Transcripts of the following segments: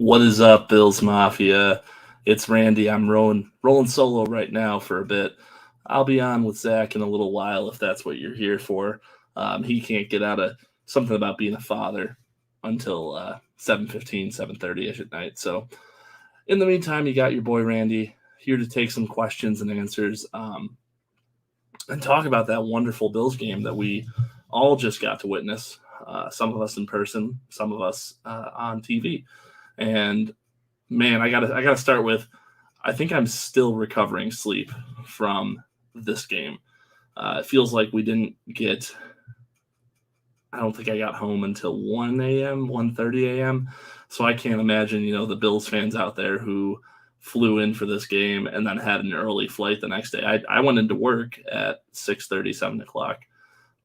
What is up, Bills Mafia? It's Randy. I'm rolling solo right now for a bit. I'll be on with Zach in a little while if that's what you're here for. He can't get out of something about being a father until 7:15, 7:30ish at night. So in the meantime, you got your boy Randy here to take some questions and answers and talk about that wonderful Bills game that we all just got to witness. Some of us in person, some of us on TV. And man, I gotta start with, I think I'm still recovering sleep from this game. It feels like we didn't get. I don't think I got home until 1 a.m., 1:30 a.m. So I can't imagine, the Bills fans out there who flew in for this game and then had an early flight the next day. I went into work at 6:30, 7 o'clock,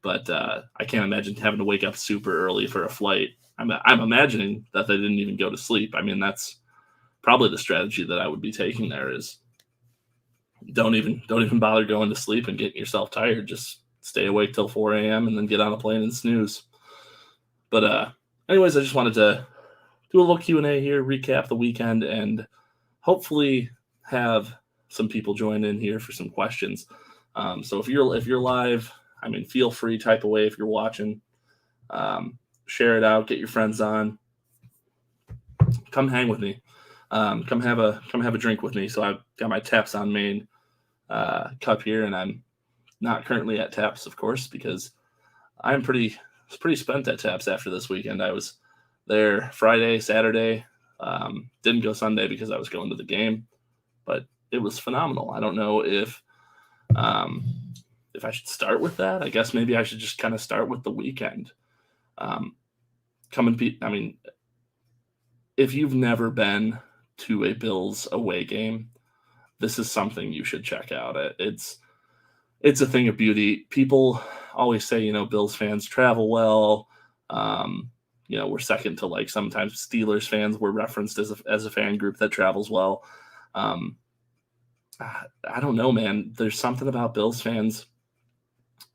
but I can't imagine having to wake up super early for a flight. I'm imagining that they didn't even go to sleep. I mean, that's probably the strategy that I would be taking there is don't even bother going to sleep and getting yourself tired. Just stay awake till 4 a.m. and then get on a plane and snooze. But anyways, I just wanted to do a little Q&A here, recap the weekend, and hopefully have some people join in here for some questions. So if you're live, feel free, type away if you're watching. Share it out, get your friends on. Come hang with me. Come have a drink with me. So I've got my Taps on Main cup here, and I'm not currently at Taps, of course, because I'm pretty spent at Taps after this weekend. I was there Friday, Saturday. Didn't go Sunday because I was going to the game, but it was phenomenal. I don't know if I should start with that. I guess maybe I should just kind of start with the weekend. If you've never been to a Bills away game, this is something you should check out. It's a thing of beauty. People always say, Bills fans travel well. We're second to like sometimes Steelers fans were referenced as a fan group that travels well. I don't know, man. There's something about Bills fans.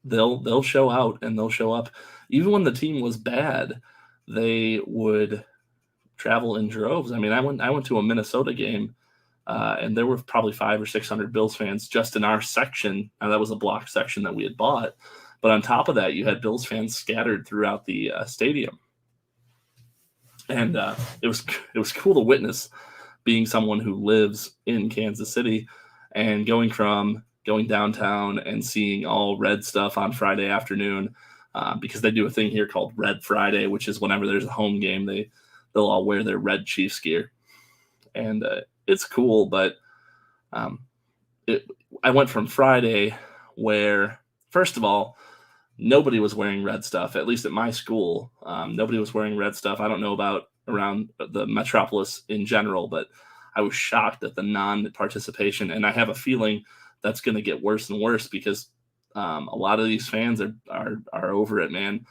They'll show out and they'll show up. Even when the team was bad, they would travel in droves. I went to a Minnesota game, and there were probably 500 or 600 Bills fans just in our section. Now that was a block section that we had bought, but on top of that, you had Bills fans scattered throughout the stadium, and it was cool to witness, being someone who lives in Kansas City and going downtown and seeing all red stuff on Friday afternoon, because they do a thing here called Red Friday, which is whenever there's a home game, they'll all wear their red Chiefs gear, and it's cool. But I went from Friday where, first of all, nobody was wearing red stuff, at least at my school. Nobody was wearing red stuff. I don't know about around the metropolis in general, but I was shocked at the non-participation, and I have a feeling that's going to get worse and worse because a lot of these fans are over it, man.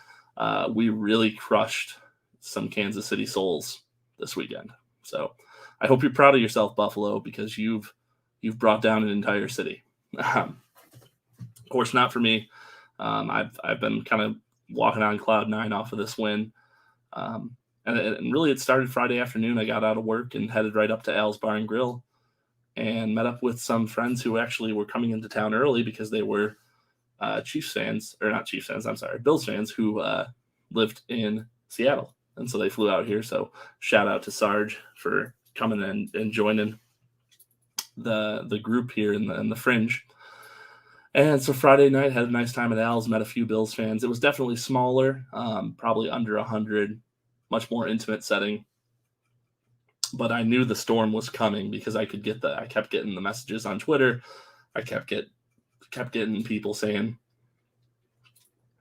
We really crushed some Kansas City souls this weekend. So I hope you're proud of yourself, Buffalo, because you've brought down an entire city. Of course, not for me. I've been kind of walking on cloud nine off of this win. And really it started Friday afternoon. I got out of work and headed right up to Al's Bar and Grill and met up with some friends who actually were coming into town early because they were Bills fans who lived in Seattle. And so they flew out here. So shout out to Sarge for coming and joining the group here in the Fringe. And so Friday night, had a nice time at Al's, met a few Bills fans. It was definitely smaller, probably under 100, much more intimate setting. But I knew the storm was coming because I kept getting the messages on Twitter. I kept getting people saying,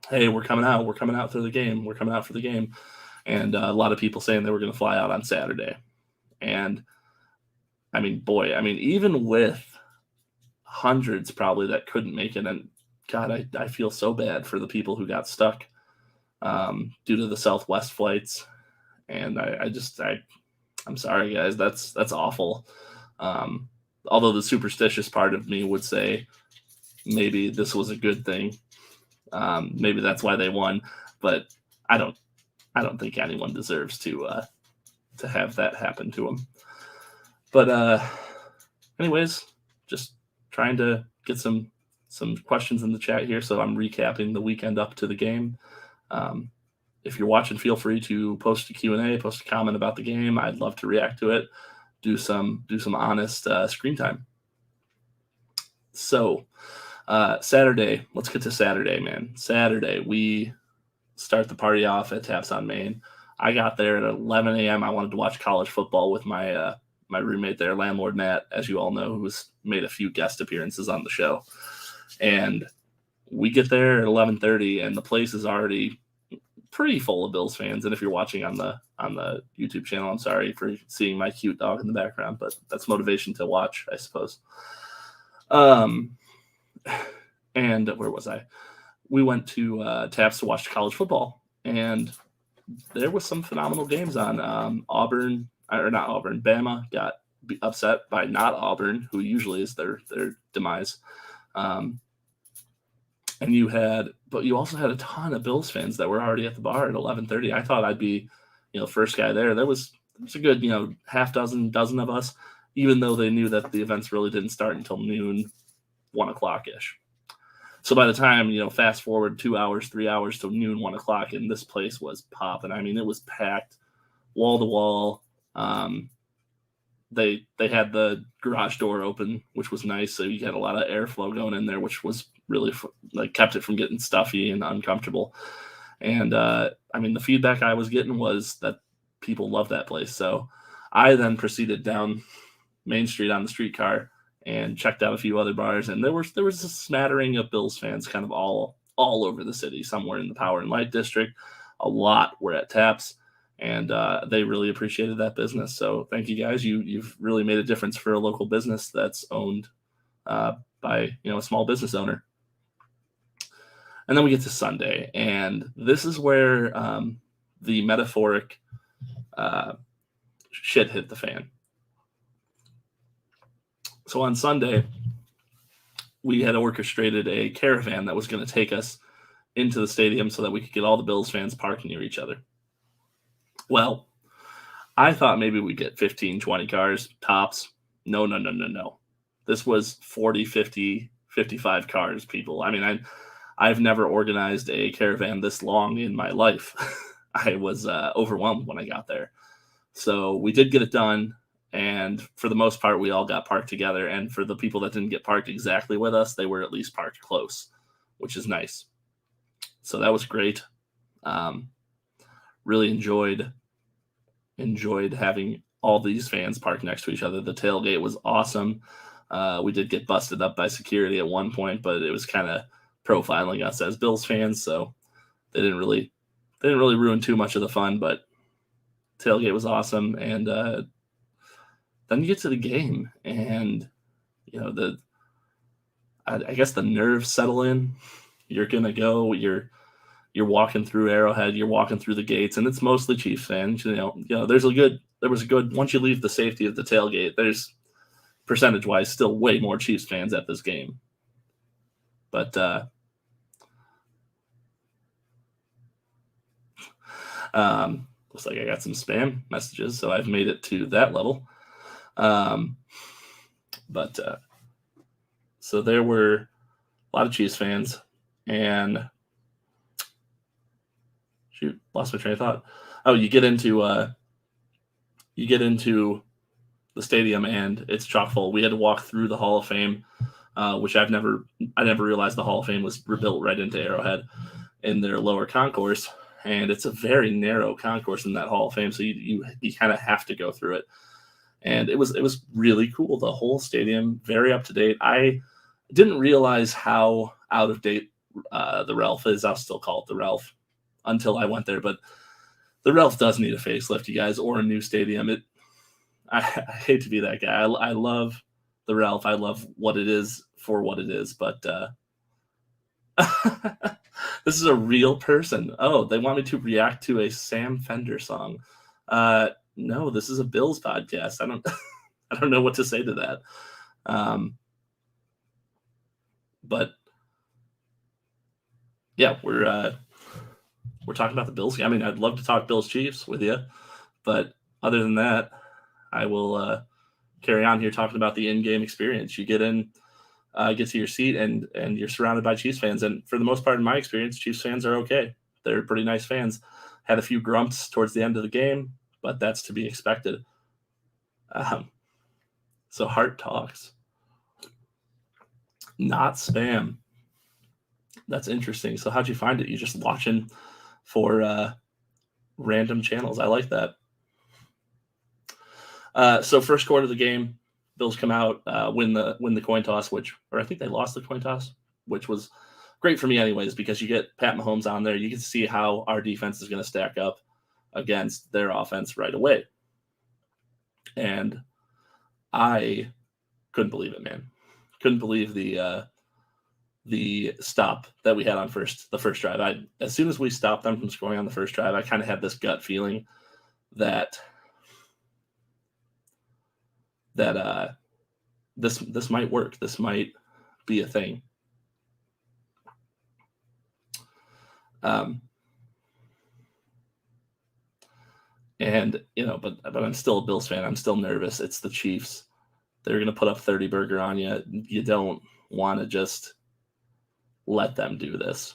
"Hey, we're coming out for the game." And a lot of people saying they were going to fly out on Saturday. And even with hundreds probably that couldn't make it, and God, I feel so bad for the people who got stuck due to the Southwest flights. And I'm sorry, guys. That's awful. Although the superstitious part of me would say maybe this was a good thing. Maybe that's why they won. But I don't think anyone deserves to to have that happen to him. But anyways, just trying to get some questions in the chat here. So I'm recapping the weekend up to the game. If you're watching, feel free to post a Q&A, post a comment about the game. I'd love to react to it. Do some honest screen time. So Saturday, let's get to Saturday, man. Saturday, we start the party off at Taps on Main. I got there at 11 a.m. I wanted to watch college football with my my roommate there, landlord Matt, as you all know, who's made a few guest appearances on the show. And we get there at 11:30, and the place is already pretty full of Bills fans. And if you're watching on the YouTube channel, I'm sorry for seeing my cute dog in the background, but that's motivation to watch, I suppose. And where was I? We went to Taps to watch college football, and there was some phenomenal games on. Bama got upset by not Auburn, who usually is their demise. And you also had a ton of Bills fans that were already at the bar at 11:30. I thought I'd be, first guy there. There was a good, half dozen of us, even though they knew that the events really didn't start until noon, 1 o'clock ish. So by the time, fast forward 2 hours, 3 hours to noon, 1 o'clock, and this place was popping. I mean, it was packed, wall to wall. They had the garage door open, which was nice. So you had a lot of airflow going in there, which was really kept it from getting stuffy and uncomfortable. And the feedback I was getting was that people love that place. So I then proceeded down Main Street on the streetcar and checked out a few other bars. And there was a smattering of Bills fans kind of all over the city, somewhere in the Power and Light District. A lot were at Taps. And they really appreciated that business. So thank you guys. You've really made a difference for a local business that's owned by a small business owner. And then we get to Sunday, and this is where the metaphoric shit hit the fan. So on Sunday, we had orchestrated a caravan that was going to take us into the stadium so that we could get all the Bills fans parked near each other. Well, I thought maybe we'd get 15, 20 cars, tops. No. This was 40, 50, 55 cars, people. I mean, I've never organized a caravan this long in my life. I was overwhelmed when I got there. So we did get it done, and for the most part, we all got parked together. And for the people that didn't get parked exactly with us, they were at least parked close, which is nice. So that was great. Really enjoyed having all these fans parked next to each other. The tailgate was awesome. We did get busted up by security at one point, but it was kind of profiling us as Bills fans, so they didn't really ruin too much of the fun. But tailgate was awesome, and then you get to the game, and I guess the nerves settle in. You're gonna go. You're walking through Arrowhead, you're walking through the gates, and it's mostly Chiefs fans. There was a good, once you leave the safety of the tailgate, there's percentage-wise still way more Chiefs fans at this game. But looks like I got some spam messages, so I've made it to that level. So there were a lot of Chiefs fans, and shoot, lost my train of thought. Oh, you get into the stadium, and it's chock full. We had to walk through the Hall of Fame, which I never realized the Hall of Fame was rebuilt right into Arrowhead in their lower concourse, and it's a very narrow concourse in that Hall of Fame, so you kind of have to go through it. And it was really cool. The whole stadium, very up to date. I didn't realize how out of date the Ralph is. I'll still call it the Ralph until I went there, but the Ralph does need a facelift, you guys, or a new stadium. I hate to be that guy. I love the Ralph. I love what it is for what it is, but this is a real person. Oh, they want me to react to a Sam Fender song. No, this is a Bills podcast. I don't know what to say to that. But yeah, we're talking about the Bills. I mean, I'd love to talk Bills Chiefs with you, but other than that, I will carry on here talking about the in-game experience. You get in, get to your seat, and you're surrounded by Chiefs fans. And for the most part, in my experience, Chiefs fans are okay. They're pretty nice fans. Had a few grumps towards the end of the game, but that's to be expected. So Heart Talks. Not spam. That's interesting. So how'd you find it? You just watching for random channels. I like that. So first quarter of the game, Bills come out, win the coin toss, or I think they lost the coin toss, which was great for me anyways, because you get Pat Mahomes on there. You can see how our defense is going to stack up against their offense right away. And I couldn't believe it, man. Couldn't believe the stop that we had on the first drive. As soon as we stopped them from scoring on the first drive, I kind of had this gut feeling that this might work. This might be a thing. And but I'm still a Bills fan. I'm still nervous. It's the Chiefs. They're going to put up 30 burger on you. You don't want to just let them do this.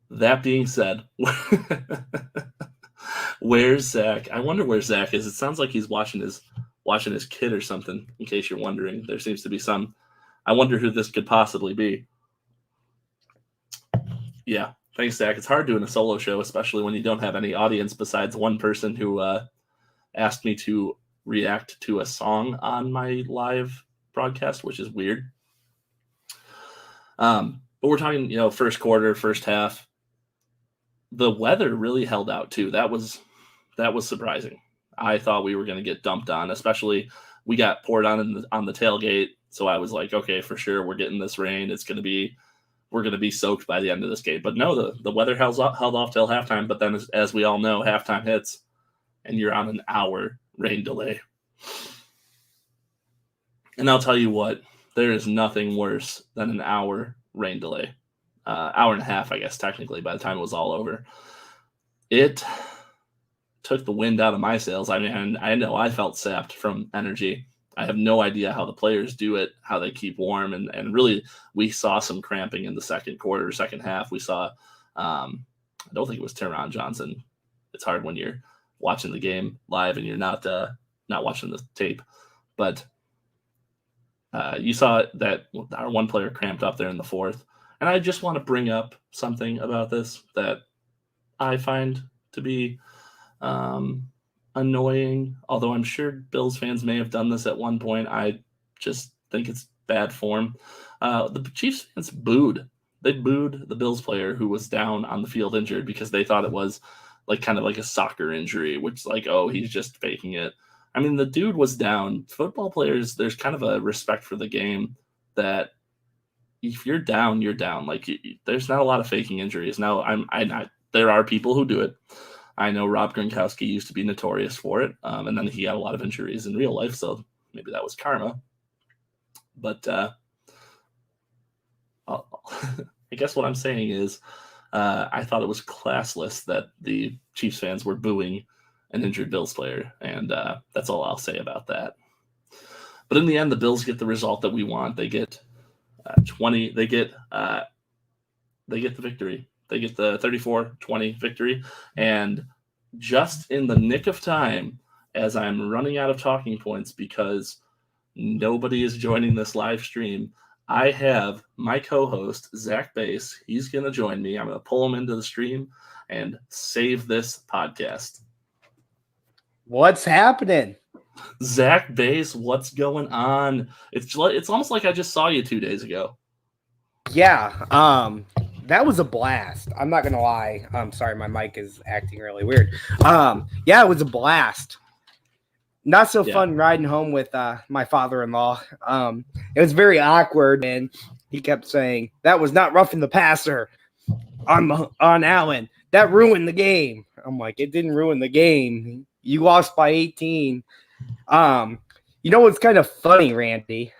That being said, where's Zach? I wonder where Zach is. It sounds like he's watching his kid or something, in case you're wondering. There seems to be some. I wonder who this could possibly be. Yeah, thanks, Zach. It's hard doing a solo show, especially when you don't have any audience besides one person who asked me to react to a song on my live broadcast, which is weird. But we're talking, first quarter, first half. The weather really held out too. That was surprising. I thought we were going to get dumped on, especially we got poured on the tailgate. So I was like, okay, for sure, we're getting this rain. We're going to be soaked by the end of this game. But no, the weather held off till halftime. But then, as we all know, halftime hits, and you're on an hour rain delay. And I'll tell you what, there is nothing worse than an hour rain delay. Hour and a half, I guess, technically, by the time it was all over. It took the wind out of my sails. I mean, I know I felt sapped from energy. I have no idea how the players do it, how they keep warm. And really, we saw some cramping in the second quarter, second half. We saw, I don't think it was Teron Johnson. It's hard when you're watching the game live and you're not watching the tape. But you saw that our one player cramped up there in the fourth. And I just want to bring up something about this that I find to be annoying, although I'm sure Bills fans may have done this at one point. I just think it's bad form. The Chiefs fans booed. They booed the Bills player who was down on the field injured because they thought it was kind of like a soccer injury, which is like, oh, he's just faking it. I mean, the dude was down. Football players, there's kind of a respect for the game that if you're down, you're down. There's not a lot of faking injuries. Now, there are people who do it. I know Rob Gronkowski used to be notorious for it, and then he had a lot of injuries in real life, so maybe that was karma. But I guess what I'm saying is I thought it was classless that the Chiefs fans were booing an injured Bills player, and that's all I'll say about that. But in the end, the Bills get the result that we want. They get 20. They get the victory. They get the 34-20 victory. And just in the nick of time, as I'm running out of talking points because nobody is joining this live stream, I have my co-host, Zach Bass. He's going to join me. I'm going to pull him into the stream and save this podcast. What's happening? Zach Bass, what's going on? It's almost like I just saw you 2 days ago. Yeah, that was a blast. I'm not gonna lie. I'm sorry, my mic is acting really weird. Yeah, it was a blast. Not so fun riding home with my father-in-law. It was very awkward, and he kept saying that was not roughing the passer on Allen. That ruined the game. I'm like, it didn't ruin the game. You lost by 18. You know what's kind of funny, Randy?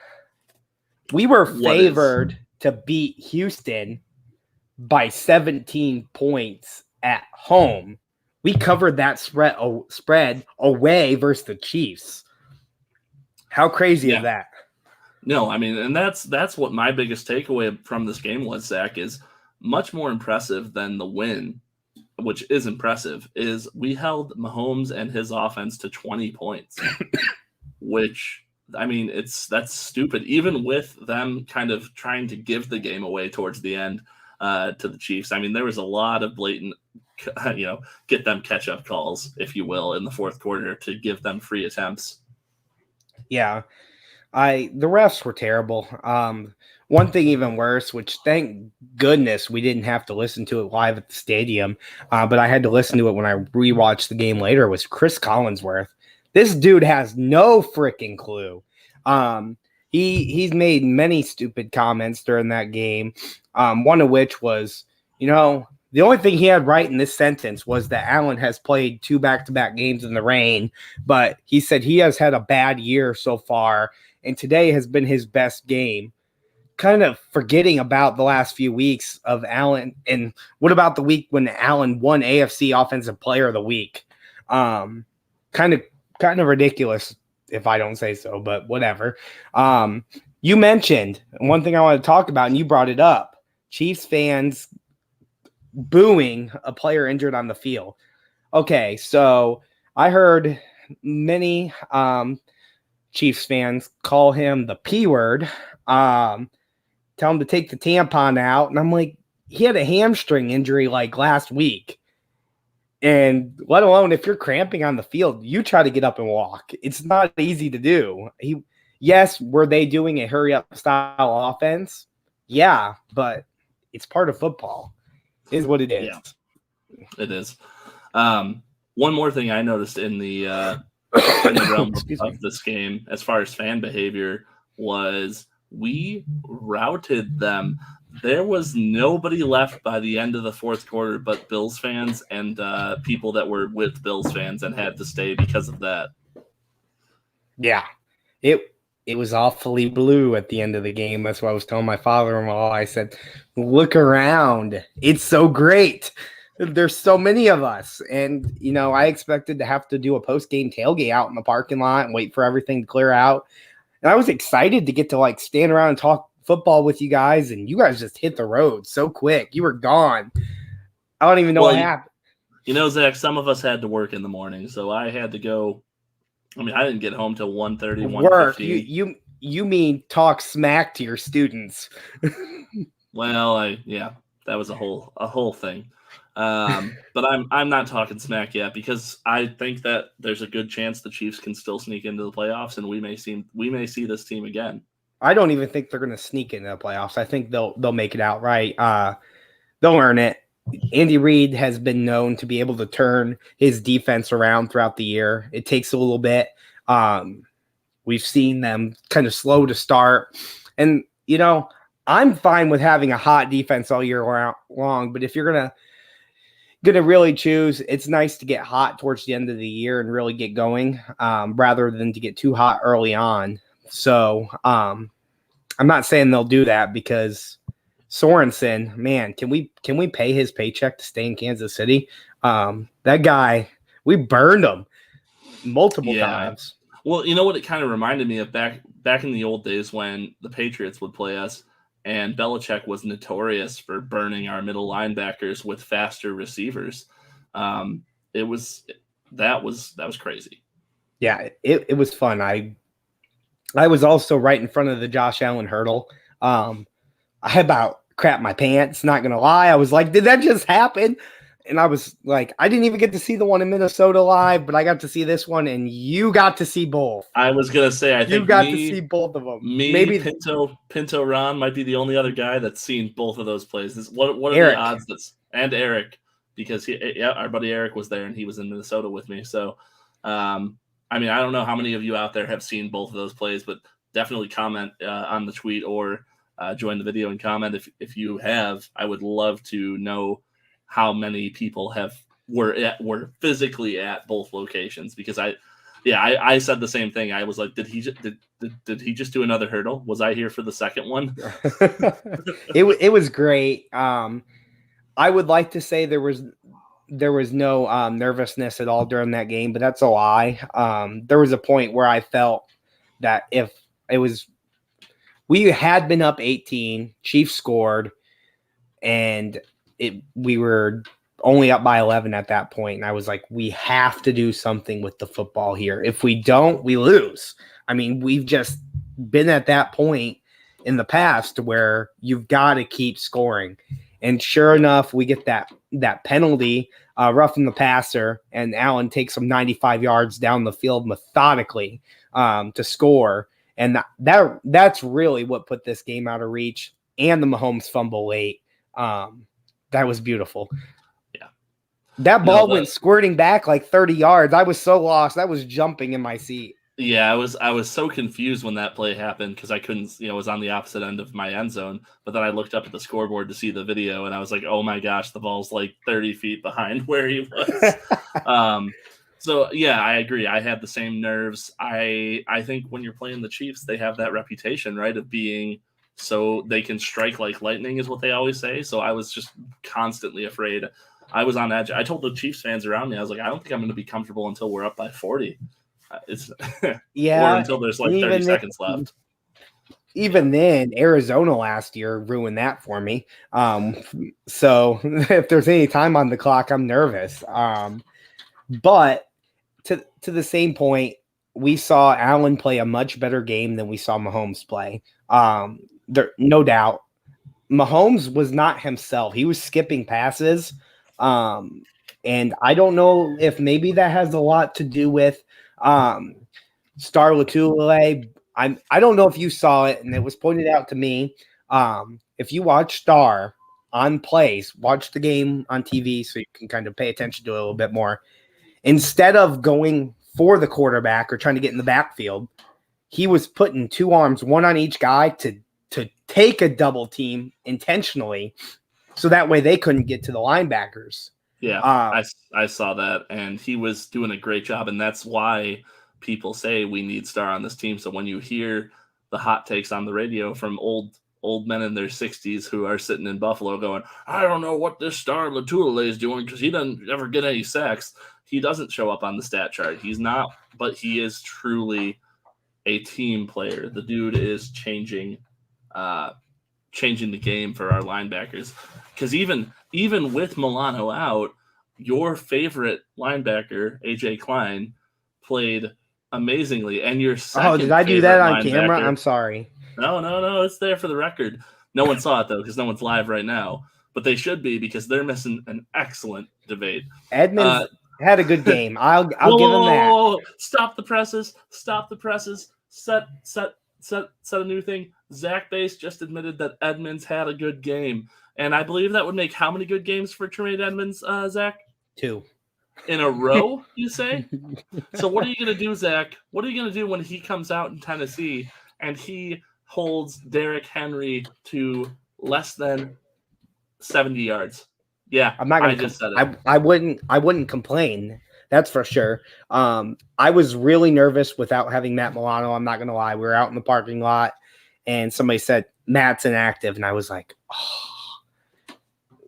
We were favored to beat Houston by 17 points at home we covered that spread away versus the Chiefs. How crazy is that? No, I mean, and that's what my biggest takeaway from this game was, Zach, is much more impressive than the win, which is impressive, is we held Mahomes and his offense to 20 points, which, I mean, that's stupid. Even with them kind of trying to give the game away towards the end to the Chiefs. I mean, there was a lot of blatant, get them catch-up calls, if you will, in the fourth quarter to give them free attempts. Yeah. The refs were terrible. One thing even worse, which thank goodness we didn't have to listen to it live at the stadium, but I had to listen to it when I rewatched the game later, was Chris Collinsworth. This dude has no freaking clue. He's made many stupid comments during that game. One of which was, the only thing he had right in this sentence was that Allen has played 2 back-to-back games in the rain, but he said he has had a bad year so far, and today has been his best game. Kind of forgetting about the last few weeks of Allen. And what about the week when Allen won AFC Offensive Player of the Week? Kind of ridiculous if I don't say so, but whatever. You mentioned one thing I want to talk about, and you brought it up. Chiefs fans booing a player injured on the field. Okay, so I heard many Chiefs fans call him the P word. Tell him to take the tampon out. And I'm like, he had a hamstring injury like last week. And let alone if you're cramping on the field, you try to get up and walk. It's not easy to do. Yes, were they doing a hurry up style offense? Yeah, but it's part of football. It is what it is. Yeah, it is. One more thing I noticed in the realm of this game, as far as fan behavior, was we routed them. There was nobody left by the end of the fourth quarter but Bills fans and people that were with Bills fans and had to stay because of that. Yeah, it was awfully blue at the end of the game. That's what I was telling my father-in-law. I said, look around. It's so great. There's so many of us. And, I expected to have to do a post-game tailgate out in the parking lot and wait for everything to clear out. And I was excited to get to stand around and talk football with you guys. And you guys just hit the road so quick. You were gone. I don't even know what happened. Zach, some of us had to work in the morning. So I had to go. I mean, I didn't get home till 1:30, 1:15. Work. You mean talk smack to your students. Well, that was a whole thing. But I'm not talking smack yet because I think that there's a good chance the Chiefs can still sneak into the playoffs, and we may see this team again. I don't even think they're going to sneak into the playoffs. I think they'll make it out right. They'll earn it. Andy Reid has been known to be able to turn his defense around throughout the year. It takes a little bit. We've seen them kind of slow to start, and I'm fine with having a hot defense all year long. But if you're gonna really choose, it's nice to get hot towards the end of the year and really get going, rather than to get too hot early on. So I'm not saying they'll do that because Sorensen, man, can we pay his paycheck to stay in Kansas City? That guy, we burned him multiple times. Well, you know what it kind of reminded me of back in the old days when the Patriots would play us. And Belichick was notorious for burning our middle linebackers with faster receivers. That was crazy. Yeah, it was fun. I was also right in front of the Josh Allen hurdle. I about crap my pants. Not gonna lie, I was like, did that just happen? And I was like, I didn't even get to see the one in Minnesota live, but I got to see this one, and you got to see both. I was gonna say, I think you got to see both of them. Maybe Pinto Ron might be the only other guy that's seen both of those plays. What are Eric. The odds and Eric, because our buddy Eric was there and he was in Minnesota with me. So, I mean, I don't know how many of you out there have seen both of those plays, but definitely comment on the tweet or join the video and comment if you have. I would love to know how many people were physically at both locations, because I said the same thing. I was like, did he just do another hurdle? Was I here for the second one? It was great. I would like to say there was there was no nervousness at all during that game, but that's a lie. There was a point where I felt that if it was, we had been up 18, Chiefs scored, and we were only up by 11 at that point, and I was like, we have to do something with the football here. If we don't, we lose. I mean, we've just been at that point in the past where you've got to keep scoring. And sure enough, we get that penalty, roughing the passer, and Allen takes him 95 yards down the field methodically to score. And that's really what put this game out of reach. And the Mahomes fumble late. That was beautiful. Yeah. That ball went squirting back like 30 yards. I was so lost. I was jumping in my seat. Yeah, I was so confused when that play happened because I couldn't, it was on the opposite end of my end zone. But then I looked up at the scoreboard to see the video, and I was like, oh my gosh, the ball's like 30 feet behind where he was. So yeah, I agree. I had the same nerves. I think when you're playing the Chiefs, they have that reputation, right, of being so they can strike like lightning, is what they always say. So I was just constantly afraid. I was on edge. I told the Chiefs fans around me, I was like, I don't think I'm going to be comfortable until we're up by 40. It's yeah, or until there's like 30 seconds left. Even then, Arizona last year ruined that for me. So if there's any time on the clock, I'm nervous. But to the same point, we saw Allen play a much better game than we saw Mahomes play. There, no doubt. Mahomes was not himself. He was skipping passes. And I don't know if maybe that has a lot to do with Star Latulele. I don't know if you saw it, and it was pointed out to me. If you watch Star on plays, watch the game on TV so you can kind of pay attention to it a little bit more. Instead of going for the quarterback or trying to get in the backfield, he was putting two arms, one on each guy, to take a double team intentionally, so that way they couldn't get to the linebackers. Yeah, I saw that, and he was doing a great job, and that's why people say we need Star on this team. So when you hear the hot takes on the radio from old men in their 60s who are sitting in Buffalo going, I don't know what this Star Latulele is doing because he doesn't ever get any sacks. He doesn't show up on the stat chart. He's not, but he is truly a team player. The dude is changing the game for our linebackers. Because even with Milano out, your favorite linebacker, AJ Klein, played amazingly. And your second did I do that on camera? linebacker- I'm sorry. No, it's there for the record. No one saw it, though, because no one's live right now. But they should be, because they're missing an excellent debate. Edmonds had a good game. I'll give him that. Whoa. Stop the presses. Set a new thing. Zach Bass just admitted that Edmonds had a good game. And I believe that would make how many good games for Tremaine Edmonds, Zach? 2. In a row, you say? So what are you going to do, Zach? What are you going to do when he comes out in Tennessee and he holds Derrick Henry to less than 70 yards? Yeah, I'm not gonna. I just said it. I wouldn't complain. That's for sure. I was really nervous without having Matt Milano. I'm not gonna lie. We were out in the parking lot, and somebody said Matt's inactive, and I was like,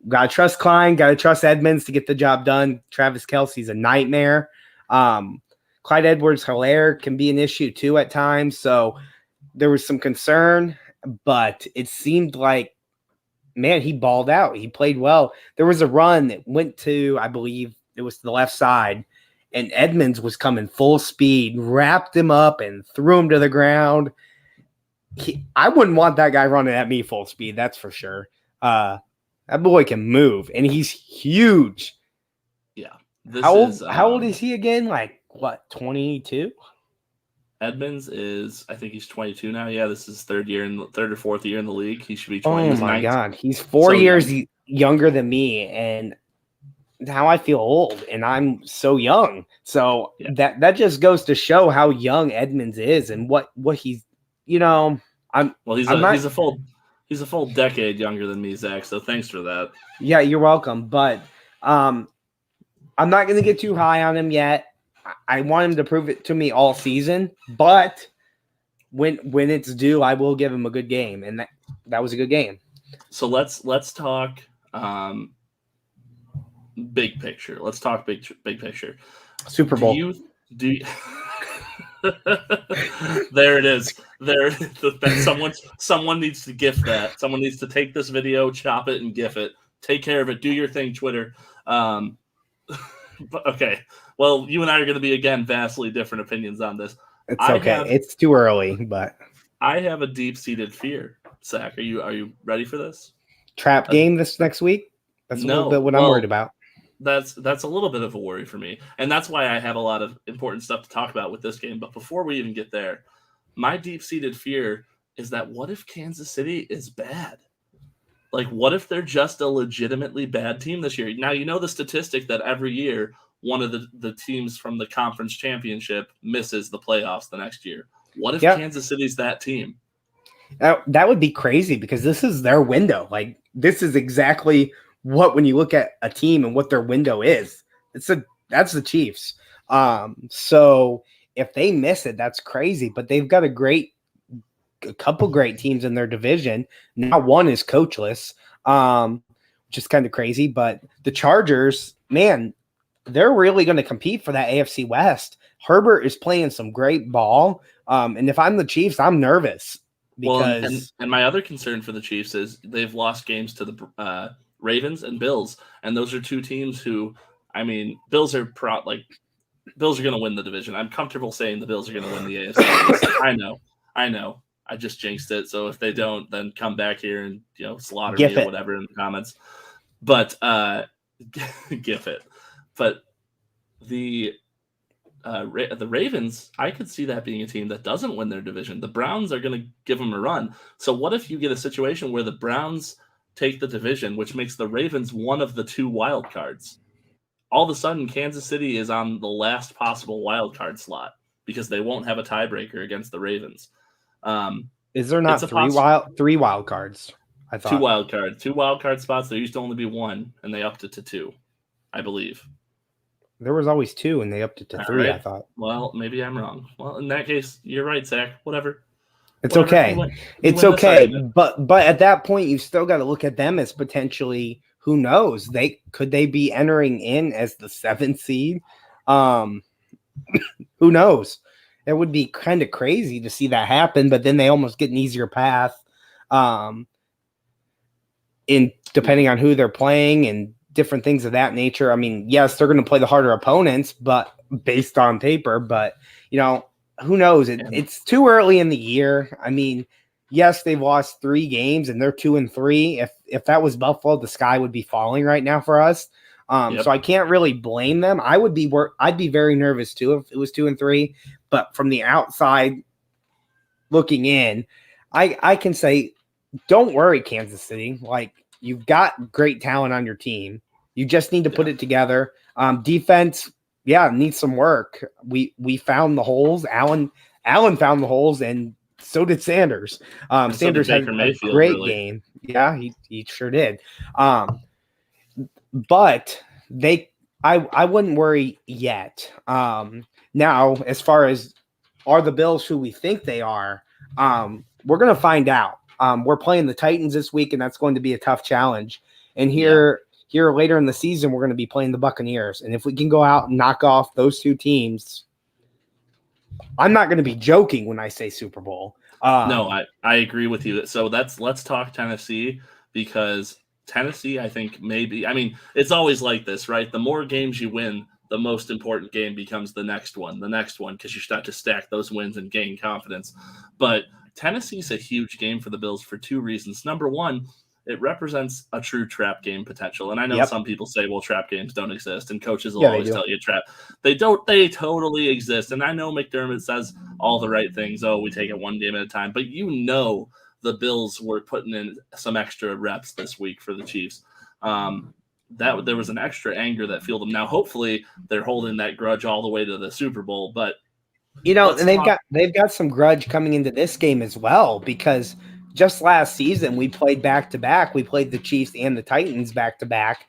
gotta trust Klein, gotta trust Edmonds to get the job done. Travis Kelce's a nightmare. Clyde Edwards-Helaire can be an issue too at times. So there was some concern, but it seemed like, man, he balled out. He played well. There was a run that went to, I believe it was to the left side, and Edmonds was coming full speed, wrapped him up, and threw him to the ground. I wouldn't want that guy running at me full speed, that's for sure. That boy can move, and he's huge. Yeah. How old is he again? Like, what, 22? Edmonds is, I think he's 22 now. Yeah, this is third or fourth year in the league. He should be 20. Oh my God, he's 4 years younger than me, and now I feel old, and I'm so young. So that just goes to show how young Edmonds is, and what he's, he's a full decade younger than me, Zach. So thanks for that. Yeah, you're welcome. But I'm not going to get too high on him yet. I want him to prove it to me all season, but when it's due, I will give him a good game, and that was a good game. So let's talk big picture. Let's talk big picture. Super Bowl. Do you there it is. There, someone needs to GIF that. Someone needs to take this video, chop it, and GIF it. Take care of it. Do your thing, Twitter. Okay. Well, you and I are going to be, again, vastly different opinions on this. It's okay. It's too early, but I have a deep-seated fear. Zach, are you ready for this? Trap game this next week? That's a little bit what I'm worried about. That's a little bit of a worry for me. And that's why I have a lot of important stuff to talk about with this game. But before we even get there, my deep-seated fear is that what if Kansas City is bad? Like, what if they're just a legitimately bad team this year? Now, you know the statistic that every year one of the teams from the conference championship misses the playoffs the next year. What if Kansas City's that team? That would be crazy because this is their window. Like, this is exactly what, when you look at a team and what their window is, that's the Chiefs. So if they miss it, that's crazy. But they've got a couple great teams in their division. Now one is coachless, which is kind of crazy. But the Chargers, man, they're really going to compete for that AFC West. Herbert is playing some great ball. And if I'm the Chiefs, I'm nervous. Because and my other concern for the Chiefs is they've lost games to the Ravens and Bills, and those are two teams who, I mean, Bills are going to win the division. I'm comfortable saying the Bills are going to win the AFC. I know. I just jinxed it. So if they don't, then come back here and slaughter me or whatever in the comments. But GIF it. But the Ravens, I could see that being a team that doesn't win their division. The Browns are going to give them a run. So what if you get a situation where the Browns take the division, which makes the Ravens one of the two wild cards? All of a sudden, Kansas City is on the last possible wild card slot because they won't have a tiebreaker against the Ravens. Is there not three wild cards? I thought two wild card spots. There used to only be one, and they upped it to two, I believe. There was always two, and they upped it to three, right. I thought. Well, maybe I'm wrong. Well, in that case, you're right, Zach. Whatever. It's okay. It's okay. But at that point, you've still got to look at them as potentially, who knows? Could they be entering in as the 7th seed? Who knows? It would be kind of crazy to see that happen, but then they almost get an easier path in depending on who they're playing and different things of that nature. I mean, yes, they're going to play the harder opponents, but based on paper, but who knows? It's too early in the year. I mean, yes, they've lost 3 games and they're 2-3. If that was Buffalo, the sky would be falling right now for us. So I can't really blame them. I'd be very nervous too if it was 2-3, but from the outside looking in, I can say, don't worry, Kansas City. Like, you've got great talent on your team. You just need to put it together. Defense, needs some work. We found the holes. Allen found the holes, and so did Sanders. Sanders had a great game. Yeah, he sure did. But I wouldn't worry yet. Now, as far as are the Bills who we think they are, we're going to find out. We're playing the Titans this week, and that's going to be a tough challenge. And here later in the season, we're going to be playing the Buccaneers. And if we can go out and knock off those two teams, I'm not going to be joking when I say Super Bowl. No, I agree with you. So let's talk Tennessee, because Tennessee, I think it's always like this, right? The more games you win, the most important game becomes the next one, because you start to stack those wins and gain confidence. But Tennessee's a huge game for the Bills for 2 reasons. Number one, it represents a true trap game potential. And I know some people say, well, trap games don't exist, and coaches will always tell you trap. They don't. They totally exist. And I know McDermott says all the right things. Oh, we take it one game at a time. But the Bills were putting in some extra reps this week for the Chiefs. That there was an extra anger that fueled them. Now, hopefully, they're holding that grudge all the way to the Super Bowl. But and they've got some grudge coming into this game as well, because just last season we played back to back. We played the Chiefs and the Titans back to back,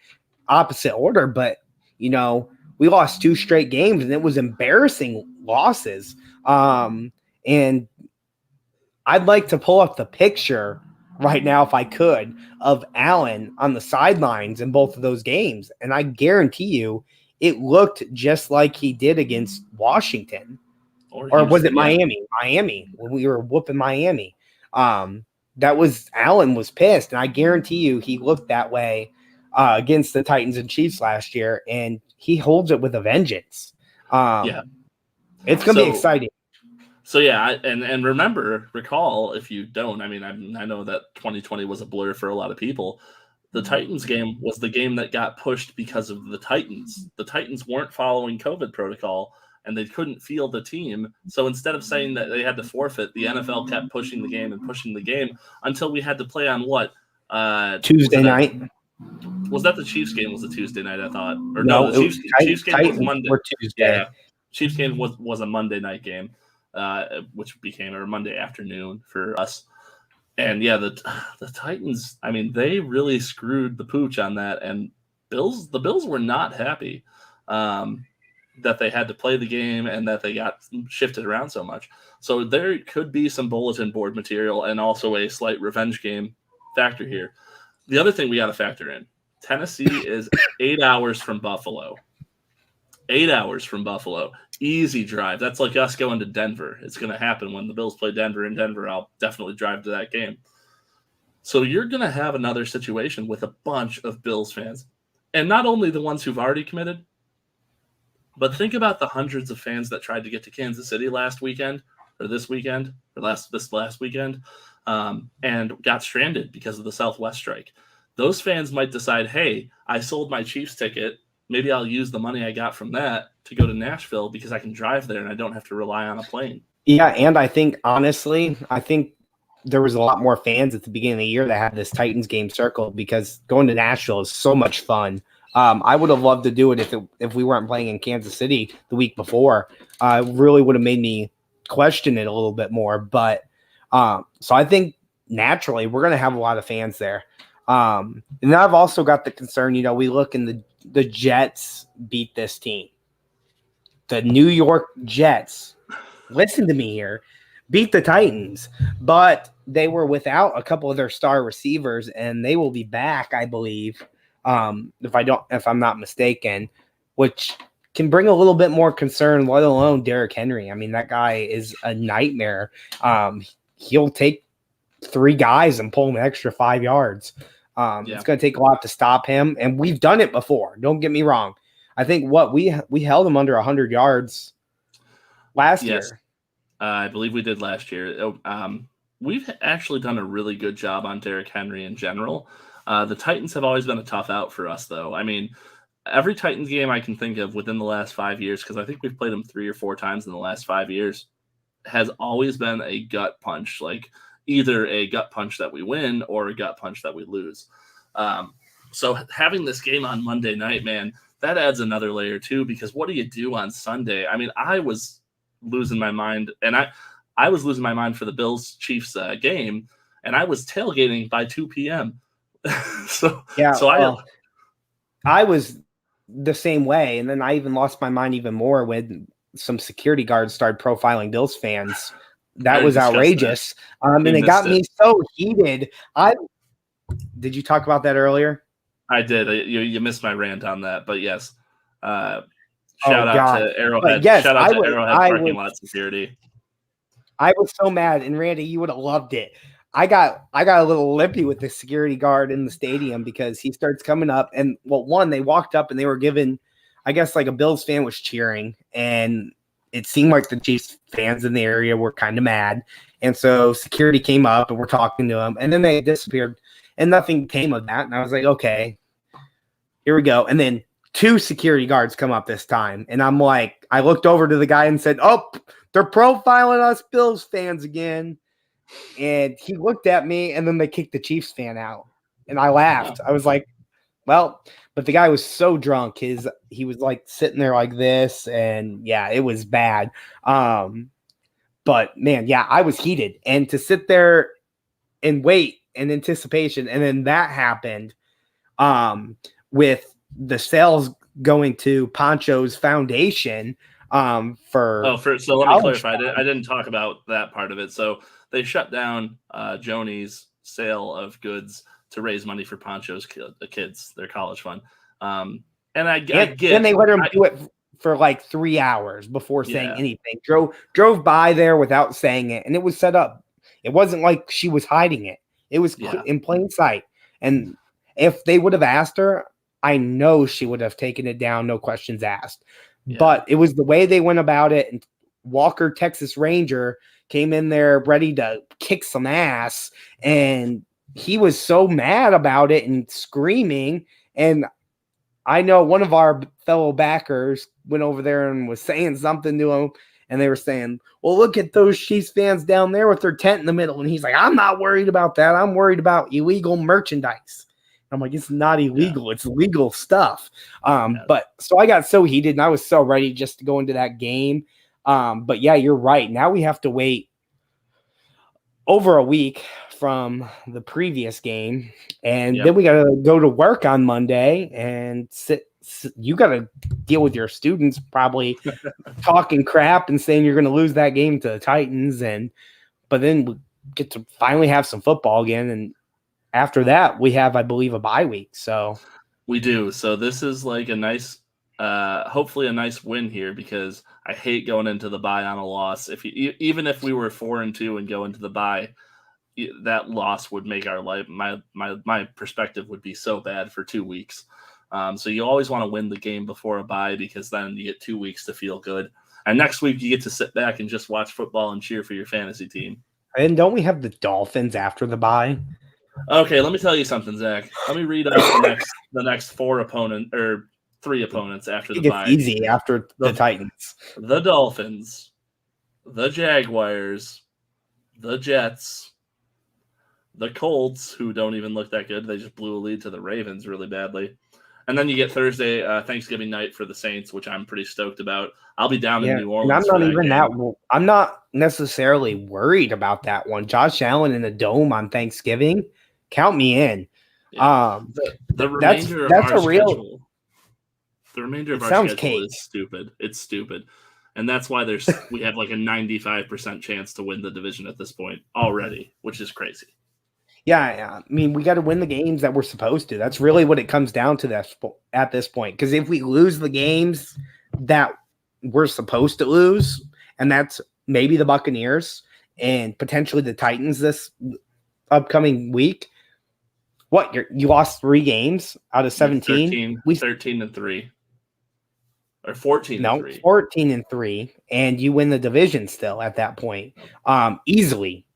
opposite order. But we lost 2 straight games, and it was embarrassing losses. And I'd like to pull up the picture right now if I could of Allen on the sidelines in both of those games, and I guarantee you it looked just like he did against Washington. Or was it Miami? Miami, when we were whooping Miami. That was Allen was pissed, and I guarantee you he looked that way against the Titans and Chiefs last year, and he holds it with a vengeance. It's going to be exciting. So yeah, and recall if you don't, I mean, I know that 2020 was a blur for a lot of people. The Titans game was the game that got pushed because of the Titans. The Titans weren't following COVID protocol, and they couldn't field the team. So instead of saying that they had to forfeit, the NFL kept pushing the game until we had to play on what? Tuesday night. Was that the Chiefs game? Was a Tuesday night? I thought. Or no, the Chiefs game was Monday. Tuesday. Yeah, Chiefs game was a Monday night game, which became a Monday afternoon for us. And yeah, the Titans, I mean, they really screwed the pooch on that, and the Bills were not happy that they had to play the game and that they got shifted around so much. So there could be some bulletin board material and also a slight revenge game factor here. The other thing we got to factor in, Tennessee is 8 hours from Buffalo. 8 hours from Buffalo. Easy drive. That's like us going to Denver. It's going to happen when the Bills play Denver in Denver. I'll definitely drive to that game. So you're going to have another situation with a bunch of Bills fans. And not only the ones who've already committed, but think about the hundreds of fans that tried to get to Kansas City last weekend, or this weekend, or this last weekend, and got stranded because of the Southwest strike. Those fans might decide, hey, I sold my Chiefs ticket. Maybe I'll use the money I got from that to go to Nashville because I can drive there and I don't have to rely on a plane. Yeah, and I think, honestly, there was a lot more fans at the beginning of the year that had this Titans game circled because going to Nashville is so much fun. I would have loved to do it if we weren't playing in Kansas City the week before. It really would have made me question it a little bit more. But so I think naturally we're going to have a lot of fans there. And then I've also got the concern, we look and the Jets beat this team. The New York Jets, listen to me here, beat the Titans, but they were without a couple of their star receivers, and they will be back, I believe, if I'm not mistaken, which can bring a little bit more concern, let alone Derrick Henry. I mean, that guy is a nightmare. He'll take 3 guys and pull them an extra 5 yards. It's going to take a lot to stop him, and we've done it before. Don't get me wrong. I think we held him under 100 yards last year. I believe we did last year. We've actually done a really good job on Derrick Henry in general. The Titans have always been a tough out for us, though. I mean, every Titans game I can think of within the last 5 years, because I think we've played them 3 or 4 times in the last 5 years, has always been a gut punch, like either a gut punch that we win or a gut punch that we lose. So having this game on Monday night, man, that adds another layer too, because what do you do on Sunday? I mean, I was losing my mind, and I was losing my mind for the Bills-Chiefs game, and I was tailgating by 2 p.m. I was the same way, and then I even lost my mind even more when some security guards started profiling Bills fans. That was outrageous. And it got me so heated. Did you talk about that earlier? I did. You missed my rant on that, but yes. Shout out to Arrowhead. Yes, shout out to Arrowhead parking lot security. I was so mad, and Randy, you would have loved it. I got a little lippy with the security guard in the stadium because he starts coming up, and they walked up and they were given, I guess, like a Bills fan was cheering, and it seemed like the Chiefs fans in the area were kind of mad, and so security came up and we're talking to them, and then they disappeared, and nothing came of that. And I was like, okay, here we go. And then 2 security guards come up this time, and I'm like, I looked over to the guy and said, "Oh, they're profiling us Bills fans again." And he looked at me, and then they kicked the Chiefs fan out. And I laughed. I was like, well, but the guy was so drunk. He was like sitting there like this, and yeah, it was bad. But man, yeah, I was heated. And to sit there and wait in anticipation, and then that happened with the sales going to Poncho's foundation so let me clarify. I didn't talk about that part of it. So they shut down Joni's sale of goods to raise money for Poncho's kids, their college fund. And I get. Then they let him do it for like 3 hours before saying anything. Drove by there without saying it, and it was set up. It wasn't like she was hiding it. It was in plain sight. And if they would have asked her, I know she would have taken it down, no questions asked. Yeah. But it was the way they went about it. And Walker, Texas Ranger, came in there ready to kick some ass, and he was so mad about it and screaming. And I know one of our fellow backers went over there and was saying something to him, and they were saying, well, look at those Chiefs fans down there with their tent in the middle. And he's like, I'm not worried about that. I'm worried about illegal merchandise. I'm like, it's not illegal. It's legal stuff. But so I got so heated, and I was so ready just to go into that game. But yeah, you're right. Now we have to wait over a week from the previous game, and then we got to go to work on Monday and you got to deal with your students probably talking crap and saying you're going to lose that game to the Titans, but then we get to finally have some football again, and after that we have, I believe, a bye week. So we do. So this is like a nice, hopefully a nice win here, because I hate going into the bye on a loss. Even if we were 4-2 and go into the bye, that loss would make our life, my perspective would be so bad for 2 weeks. So you always want to win the game before a bye, because then you get 2 weeks to feel good. And next week you get to sit back and just watch football and cheer for your fantasy team. And don't we have the Dolphins after the bye? Okay, let me tell you something, Zach. Let me read off the next 3 opponents after the bye. It's easy after the Titans. The Dolphins, the Jaguars, the Jets, the Colts, who don't even look that good. They just blew a lead to the Ravens really badly. And then you get Thursday, Thanksgiving night for the Saints, which I'm pretty stoked about. I'll be down in New Orleans. And I'm not necessarily worried about that one. Josh Allen in a dome on Thanksgiving, count me in. Yeah. The remainder of our schedule. The remainder of our schedule is stupid. It's stupid. And that's why we have like a 95% chance to win the division at this point already, which is crazy. Yeah, I mean, we got to win the games that we're supposed to. That's really what it comes down to at this point. Because if we lose the games that we're supposed to lose, and that's maybe the Buccaneers and potentially the Titans this upcoming week, you lost 3 games out of 17? 13-3. Or 14-3. No, 14-3. And you win the division still at that point. Easily.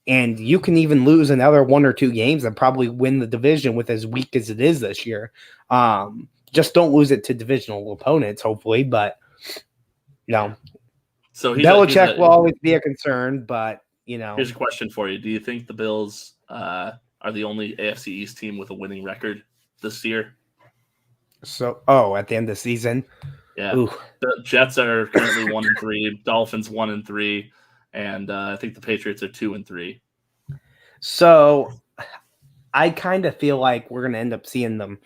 And you can even lose another 1 or 2 games and probably win the division with as weak as it is this year. Just don't lose it to divisional opponents, hopefully. But, so Belichick will always be a concern. But, here's a question for you. Do you think the Bills are the only AFC East team with a winning record this year? So, at the end of the season? Yeah. Ooh. The Jets are currently 1-3, Dolphins 1-3. And I think the Patriots are 2-3. So I kind of feel like we're going to end up seeing them.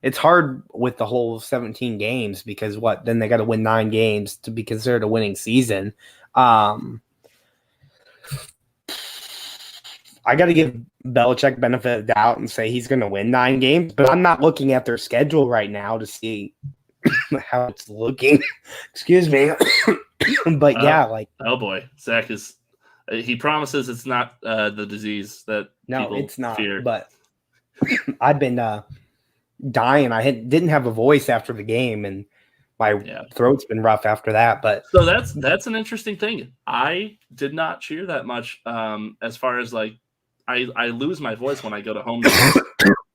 It's hard with the whole 17 games because then they got to win 9 games to be considered a winning season. I got to give Belichick benefit of doubt and say he's going to win 9 games, but I'm not looking at their schedule right now to see how it's looking. Excuse me. But oh boy, Zach he promises it's not the disease that it's not fear. But I've been dying. I didn't have a voice after the game, and my throat's been rough after that. But so that's an interesting thing. I did not cheer that much. As far as like I lose my voice when I go to home games.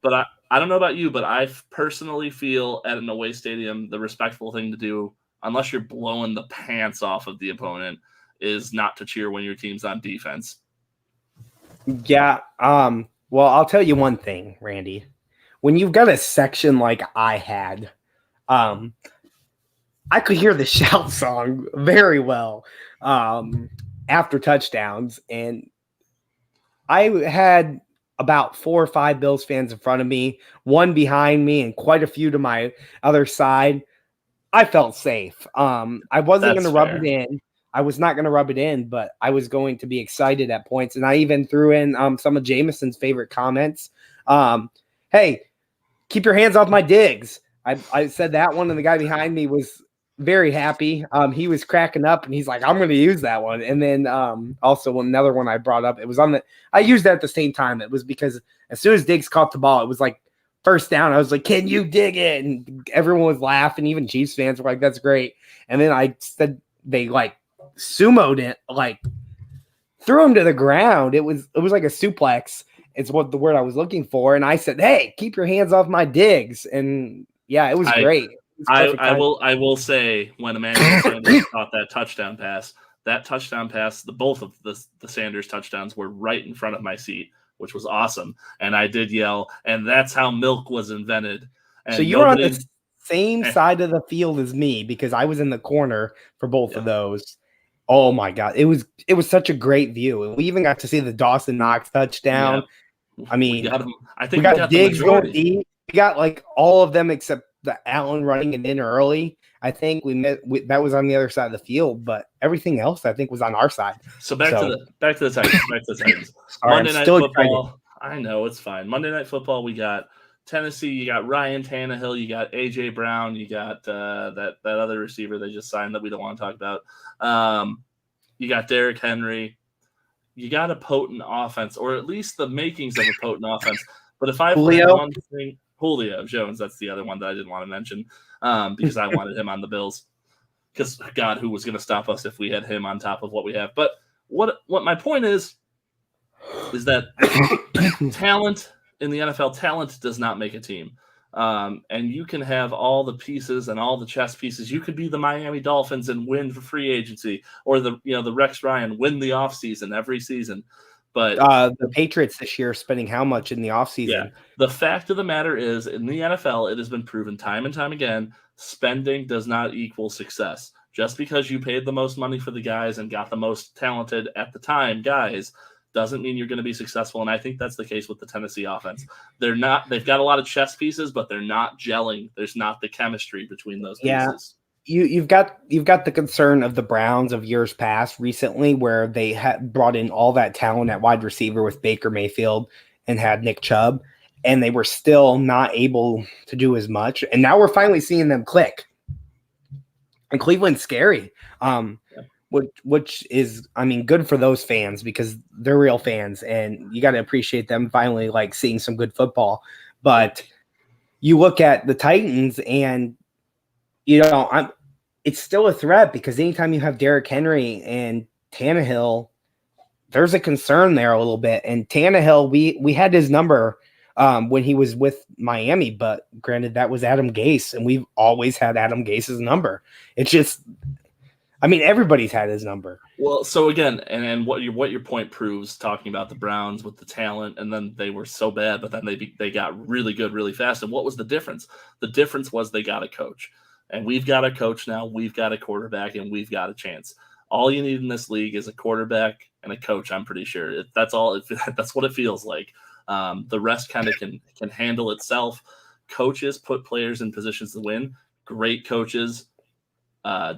But I don't know about you, but I personally feel at an away stadium the respectful thing to do, unless you're blowing the pants off of the opponent, is not to cheer when your team's on defense. Yeah. Well, I'll tell you one thing, Randy. When you've got a section like I had, I could hear the shout song very well after touchdowns. And I had about 4 or 5 Bills fans in front of me, one behind me, and quite a few to my other side. I felt safe. I wasn't going to rub it in. I was not going to rub it in, but I was going to be excited at points. And I even threw in some of Jameson's favorite comments. Hey, keep your hands off my digs. I said that one, and the guy behind me was very happy. He was cracking up, and he's like, I'm going to use that one. And then also another one I brought up, it was I used that at the same time. It was because as soon as Diggs caught the ball, it was like first down. I was like, can you dig it? And everyone was laughing. Even Chiefs fans were like, that's great. And then I said they like sumoed it, like threw him to the ground. It was like a suplex. It's what the word I was looking for. And I said, hey, keep your hands off my digs. And yeah, it was great. I will say when Emmanuel Sanders caught that touchdown pass, both of the Sanders touchdowns were right in front of my seat, which was awesome. And I did yell, and that's how milk was invented. And so you were on the same side of the field as me because I was in the corner for both of those. Oh my God. It was such a great view. And we even got to see the Dawson Knox touchdown. Yeah. I mean, we got Diggs going deep. We got like all of them except the Allen running it in early. I think that was on the other side of the field, but everything else I think was on our side. So back to the Titans. Sorry, Monday Night Football. I know it's fine. Monday Night Football. We got Tennessee. You got Ryan Tannehill. You got AJ Brown. You got that other receiver they just signed that we don't want to talk about. You got Derrick Henry. You got a potent offense, or at least the makings of a potent offense. But if I play one thing, Julio Jones, that's the other one that I didn't want to mention because I wanted him on the Bills. Because, God, who was going to stop us if we had him on top of what we have? But what my point is that talent in the NFL, talent does not make a team. And you can have all the pieces and all the chess pieces. You could be the Miami Dolphins and win for free agency, or the Rex Ryan win the offseason every season. But the Patriots this year are spending how much in the offseason? Yeah. The fact of the matter is, in the NFL, it has been proven time and time again, spending does not equal success. Just because you paid the most money for the guys and got the most talented at the time guys doesn't mean you're going to be successful. And I think that's the case with the Tennessee offense. They've got a lot of chess pieces, but they're not gelling. There's not the chemistry between those pieces. You've got the concern of the Browns of years past recently, where they had brought in all that talent at wide receiver with Baker Mayfield and had Nick Chubb, and they were still not able to do as much. And now we're finally seeing them click. And Cleveland's scary. Which is, I mean, good for those fans because they're real fans, and you got to appreciate them finally like seeing some good football. But you look at the Titans, and it's still a threat because anytime you have Derrick Henry and Tannehill, there's a concern there a little bit. And Tannehill, we had his number when he was with Miami, but granted that was Adam Gase, and we've always had Adam Gase's number. It's just. I mean, everybody's had his number. Well, so again, and what your point proves, talking about the Browns with the talent, and then they were so bad, but then they got really good really fast. And what was the difference? The difference was they got a coach. And we've got a coach now, we've got a quarterback, and we've got a chance. All you need in this league is a quarterback and a coach, I'm pretty sure. That's all. That's what it feels like. The rest kind of can handle itself. Coaches put players in positions to win. Great coaches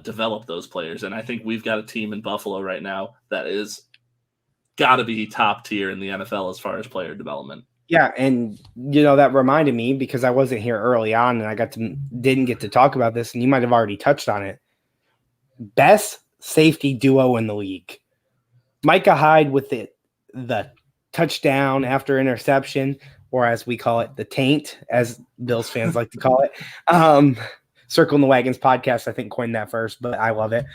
develop those players. And I think we've got a team in Buffalo right now that is got to be top tier in the NFL as far as player development. Yeah, and that reminded me because I wasn't here early on and didn't get to talk about this, and you might have already touched on it. Best safety duo in the league. Micah Hyde with the touchdown after interception, or as we call it, the taint, as Bills fans like to call it. Circle in the Wagons podcast, I think, coined that first, but I love it.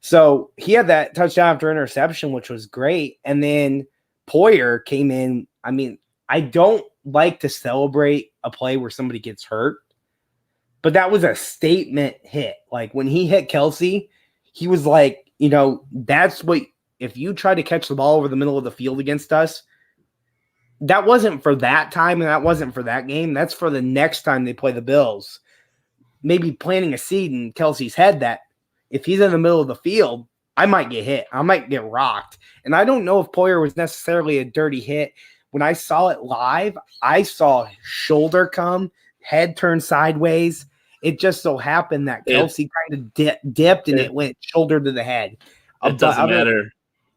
So he had that touchdown after interception, which was great. And then Poyer came in. I mean, I don't like to celebrate a play where somebody gets hurt, but that was a statement hit. Like when he hit Kelsey, he was like, that's what, if you try to catch the ball over the middle of the field against us, that wasn't for that time and that wasn't for that game. That's for the next time they play the Bills. Maybe planting a seed in Kelsey's head that if he's in the middle of the field, I might get hit. I might get rocked. And I don't know if Poyer was necessarily a dirty hit. When I saw it live, I saw shoulder come, head turn sideways, It just so happened that It- Kelsey kind of dipped and it went shoulder to the head. It doesn't matter.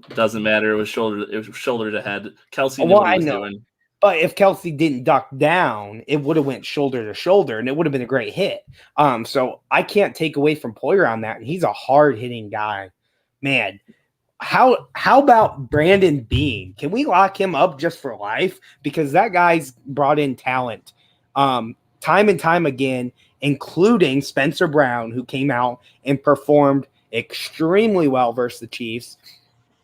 Doesn't matter. It was shoulder to head. Kelsey knew what he was doing. But if Kelsey didn't duck down, it would have went shoulder to shoulder, and it would have been a great hit. So I can't take away from Poyer on that, and he's a hard hitting guy, man. How about Brandon Bean? Can we lock him up just for life? Because that guy's brought in talent, time and time again, including Spencer Brown, who came out and performed extremely well versus the Chiefs,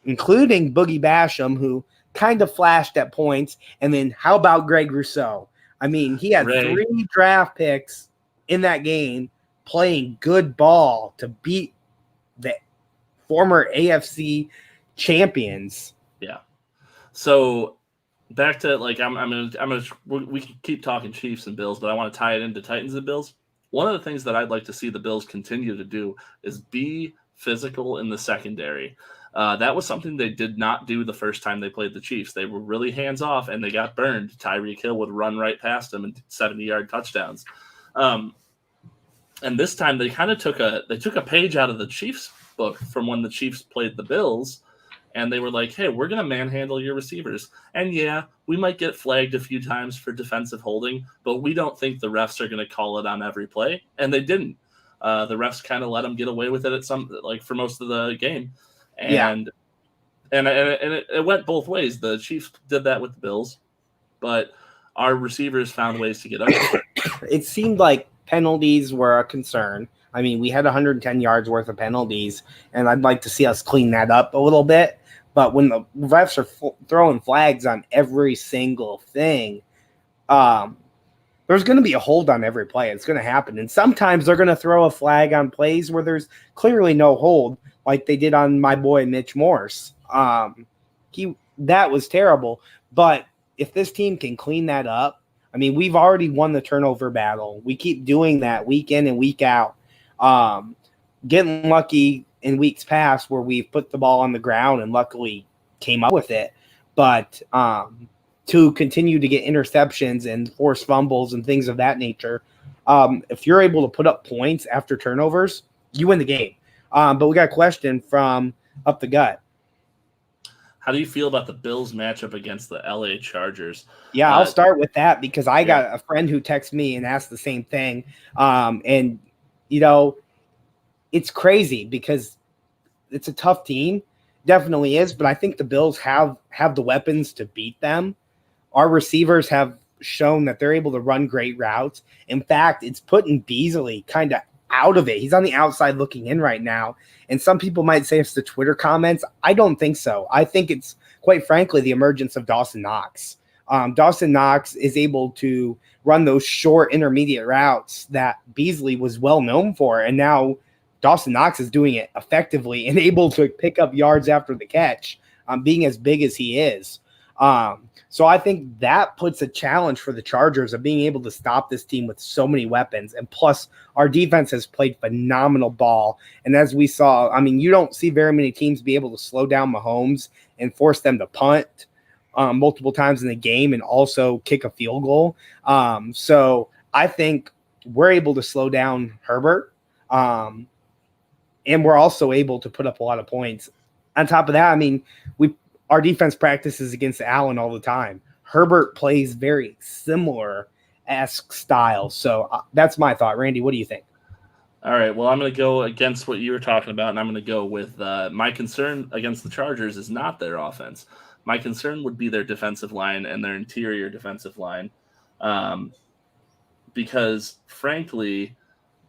including Boogie Basham, who kind of flashed at points. And then how about Greg Rousseau? I mean, he had 3 draft picks in that game playing good ball to beat the former AFC champions. Yeah. So back to we can keep talking Chiefs and Bills, but I want to tie it into Titans and Bills. One of the things that I'd like to see the Bills continue to do is be physical in the secondary. That was something they did not do the first time they played the Chiefs. They were really hands off and they got burned. Tyreek Hill would run right past them and 70-yard touchdowns. And this time they kind of took a page out of the Chiefs book from when the Chiefs played the Bills, and they were like, hey, we're going to manhandle your receivers. And yeah, we might get flagged a few times for defensive holding, but we don't think the refs are going to call it on every play. And they didn't. The refs kind of let them get away with it for most of the game. And it went both ways. The Chiefs did that with the Bills, but our receivers found ways to get under it. It seemed like penalties were a concern. I mean, we had 110 yards worth of penalties, and I'd like to see us clean that up a little bit. But when the refs are throwing flags on every single thing, there's going to be a hold on every play. It's going to happen. And sometimes they're going to throw a flag on plays where there's clearly no hold, like they did on my boy Mitch Morse. That was terrible. But if this team can clean that up, I mean, we've already won the turnover battle. We keep doing that week in and week out. Getting lucky in weeks past where we've put the ball on the ground and luckily came up with it. But to continue to get interceptions and force fumbles and things of that nature, if you're able to put up points after turnovers, you win the game. But we got a question from Up the Gut. How do you feel about the Bills matchup against the LA Chargers? Yeah, I'll start with that because I got a friend who texted me and asked the same thing. And, you know, it's crazy because it's a tough team. Definitely is. But I think the Bills have the weapons to beat them. Our receivers have shown that they're able to run great routes. In fact, it's putting Beasley kind of out of it. He's on the outside looking in right now. And some people might say it's the Twitter comments. I don't think so. I think it's, quite frankly, the emergence of Dawson Knox. Dawson Knox is able to run those short intermediate routes that Beasley was well known for. And now Dawson Knox is doing it effectively and able to pick up yards after the catch, being as big as he is. So I think that puts a challenge for the Chargers of being able to stop this team with so many weapons. And plus, our defense has played phenomenal ball. And as we saw, I mean, you don't see very many teams be able to slow down Mahomes and force them to punt multiple times in the game and also kick a field goal. So I think we're able to slow down Herbert. And we're also able to put up a lot of points. On top of that, I mean, our defense practices against Allen all the time. Herbert plays very similar-esque style. So that's my thought. Randy, what do you think? All right, well, I'm going to go against what you were talking about, and I'm going to go with my concern against the Chargers is not their offense. My concern would be their defensive line and their interior defensive line because, frankly,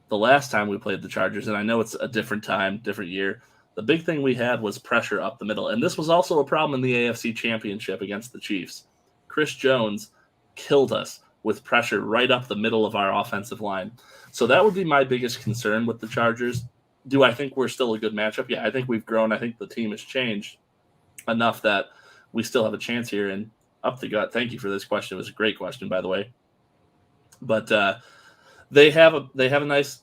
the last time we played the Chargers, and I know it's a different time, different year, the big thing we had was pressure up the middle. And this was also a problem in the AFC Championship against the Chiefs. Chris Jones killed us with pressure right up the middle of our offensive line. So that would be my biggest concern with the Chargers. Do I think we're still a good matchup? Yeah, I think we've grown. I think the team has changed enough that we still have a chance here. And Up the Gut, thank you for this question. It was a great question, by the way. But they have a nice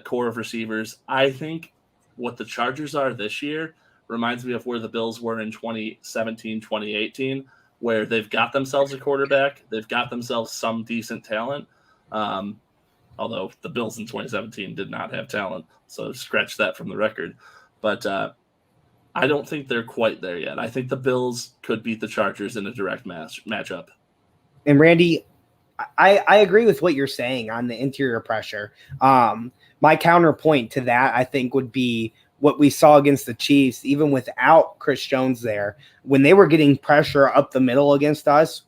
core of receivers. I think what the Chargers are this year reminds me of where the Bills were in 2017, 2018, where they've got themselves a quarterback. They've got themselves some decent talent. although the Bills in 2017 did not have talent, so scratch that from the record. But I don't think they're quite there yet. I think the Bills could beat the Chargers in a direct matchup. And Randy, I agree with what you're saying on the interior pressure. My counterpoint to that, I think, would be what we saw against the Chiefs, even without Chris Jones there. When they were getting pressure up the middle against us,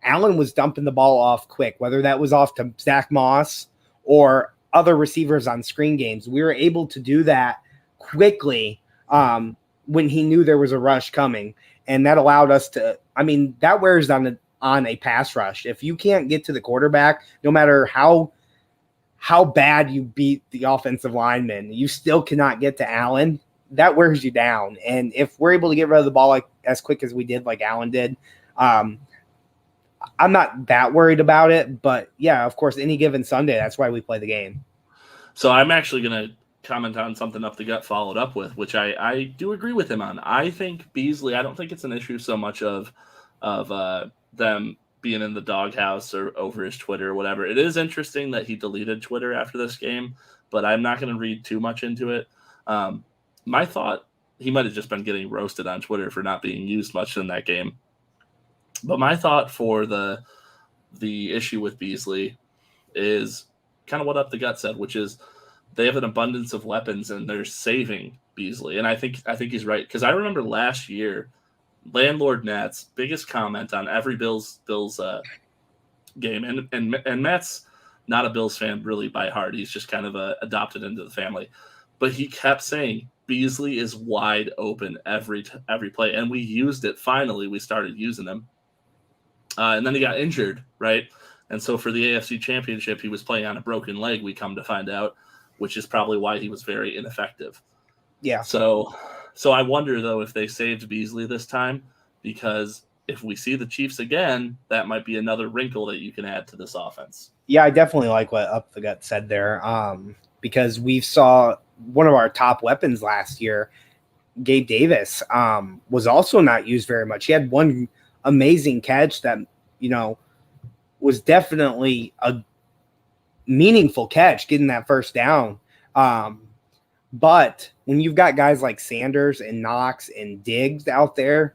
Allen was dumping the ball off quick, whether that was off to Zach Moss or other receivers on screen games. We were able to do that quickly when he knew there was a rush coming. And that allowed us to, that wears on a pass rush. If you can't get to the quarterback, no matter how bad you beat the offensive lineman, you still cannot get to Allen. That wears you down. And if we're able to get rid of the ball as quick as we did, like Allen did, I'm not that worried about it. But yeah, of course, any given Sunday, that's why we play the game. So I'm actually going to comment on something Up the Gut followed up with, which I do agree with him on. I think Beasley, I don't think it's an issue so much of them being in the doghouse or over his Twitter or whatever. It is interesting that he deleted Twitter after this game, but I'm not going to read too much into it. My thought, he might have just been getting roasted on Twitter for not being used much in that game. But my thought for the issue with Beasley is kind of what Up the Gut said, which is they have an abundance of weapons and they're saving Beasley. And I think he's right, because I remember last year, Landlord Matt's biggest comment on every Bills game, and Matt's not a Bills fan really by heart. He's just kind of adopted into the family. But he kept saying Beasley is wide open every play, and we used it. Finally, we started using him. And then he got injured, right? And so for the AFC Championship, he was playing on a broken leg, we come to find out, which is probably why he was very ineffective. Yeah. So I wonder, though, if they saved Beasley this time, because if we see the Chiefs again, that might be another wrinkle that you can add to this offense. Yeah, I definitely like what Up the Gut said there, because we saw one of our top weapons last year, Gabe Davis, was also not used very much. He had one amazing catch that, was definitely a meaningful catch, getting that first down. But when you've got guys like Sanders and Knox and Diggs out there,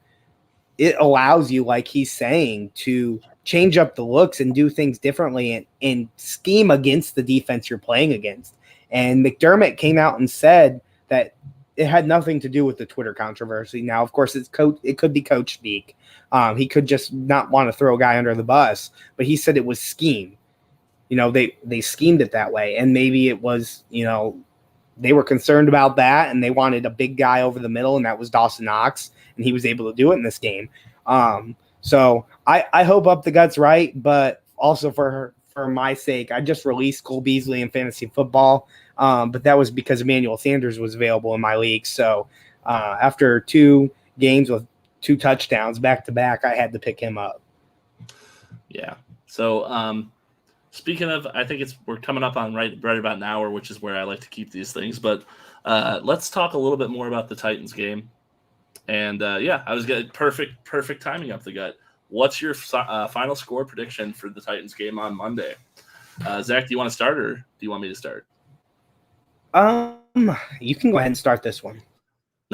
it allows you, like he's saying, to change up the looks and do things differently and scheme against the defense you're playing against. And McDermott came out and said that it had nothing to do with the Twitter controversy. Now, of course, it could be coach speak. He could just not want to throw a guy under the bus, but he said it was scheme. They schemed it that way. And maybe it was, they were concerned about that and they wanted a big guy over the middle, and that was Dawson Knox, and he was able to do it in this game. So I hope Up the Gut's right, but also for my sake, I just released Cole Beasley in fantasy football, but that was because Emmanuel Sanders was available in my league. So after 2 games with 2 touchdowns back-to-back, I had to pick him up. Yeah. So speaking of, I think we're coming up on right about an hour, which is where I like to keep these things. But let's talk a little bit more about the Titans game. And I was getting perfect timing Up the Gut. What's your final score prediction for the Titans game on Monday? Zach, do you want to start, or do you want me to start? You can go ahead and start this one.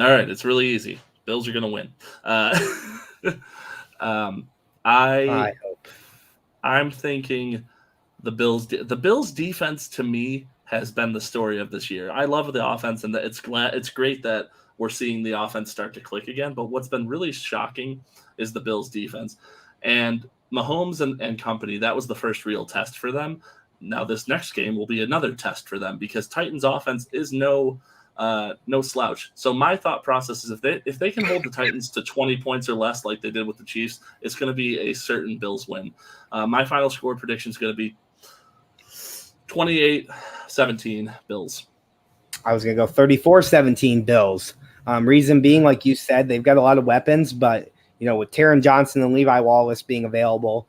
All right, it's really easy. Bills are going to win. I hope. I'm thinking the Bills. The Bills defense to me has been the story of this year. I love the offense, and it's great that we're seeing the offense start to click again. But what's been really shocking is the Bills defense, and Mahomes and company. That was the first real test for them. Now this next game will be another test for them, because Titans offense is no slouch. So my thought process is if they can hold the Titans to 20 points or less like they did with the Chiefs, it's going to be a certain Bills win. My final score prediction is going to be 28-17 Bills. I was going to go 34-17 Bills. Reason being, like you said, they've got a lot of weapons, but with Taron Johnson and Levi Wallace being available,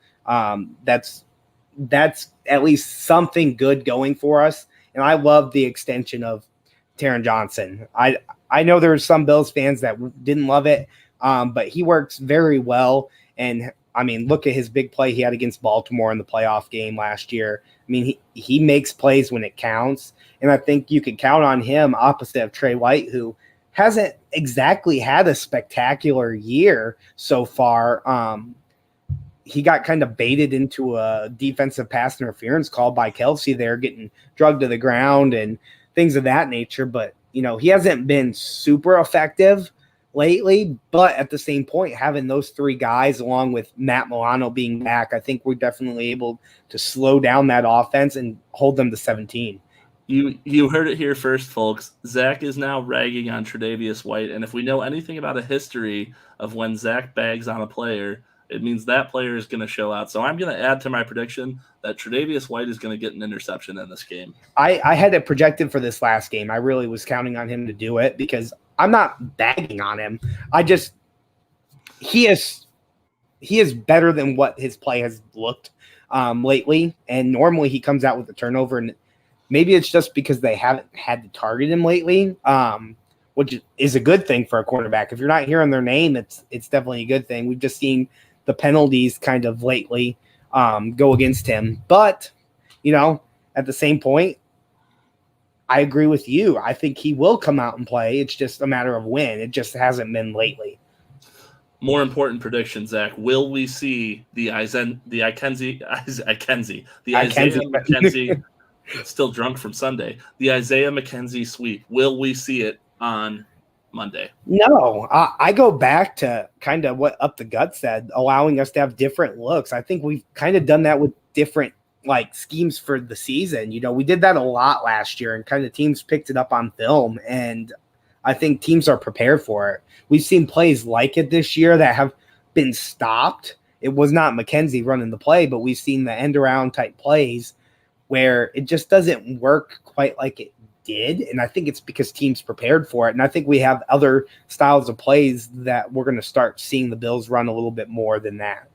that's at least something good going for us. And I love the extension of Taron Johnson. I know there's some Bills fans that didn't love it, but he works very well. And I mean, look at his big play he had against Baltimore in the playoff game last year. I mean, he makes plays when it counts. And I think you can count on him opposite of Trey White, who hasn't exactly had a spectacular year so far. He got kind of baited into a defensive pass interference call by Kelsey there, getting drugged to the ground and things of that nature. But, you know, he hasn't been super effective lately. But at the same point, having those three guys along with Matt Milano being back, I think we're definitely able to slow down that offense and hold them to 17. You heard it here first, folks. Zach is now ragging on Tre'Davious White. And if we know anything about a history of when Zach bags on a player, it means that player is going to show out. So I'm going to add to my prediction that Tre'Davious White is going to get an interception in this game. I had it projected for this last game. I really was counting on him to do it because I'm not bagging on him. He is better than what his play has looked lately. And normally he comes out with a turnover, and maybe it's just because they haven't had to target him lately, which is a good thing for a quarterback. If you're not hearing their name, it's definitely a good thing. We've just seen the penalties kind of lately go against him. But, you know, at the same point, I agree with you. I think he will come out and play. It's just a matter of when. It just hasn't been lately. More important prediction, Zach. Will we see the Isaiah McKenzie, still drunk from Sunday, the Isaiah McKenzie sweep? Will we see it on Monday? No, I go back to kind of what Up the Gut said, allowing us to have different looks. I think we've kind of done that with different schemes for the season. You know, we did that a lot last year, and kind of teams picked it up on film, and I think teams are prepared for it. We've seen plays like it this year that have been stopped. It was not McKenzie running the play, but we've seen the end around type plays where it just doesn't work quite like it did. And I think it's because teams prepared for it. And I think we have other styles of plays that we're going to start seeing the Bills run a little bit more than that.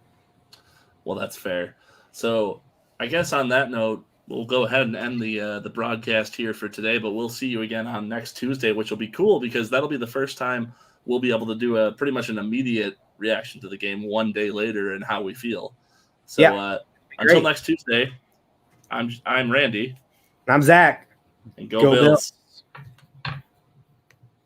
Well, that's fair. So I guess on that note, we'll go ahead and end the broadcast here for today, but we'll see you again on next Tuesday, which will be cool because that'll be the first time we'll be able to do a pretty much an immediate reaction to the game one day later and how we feel. So yeah, until next Tuesday, I'm Randy. I'm Zach. And go Bills.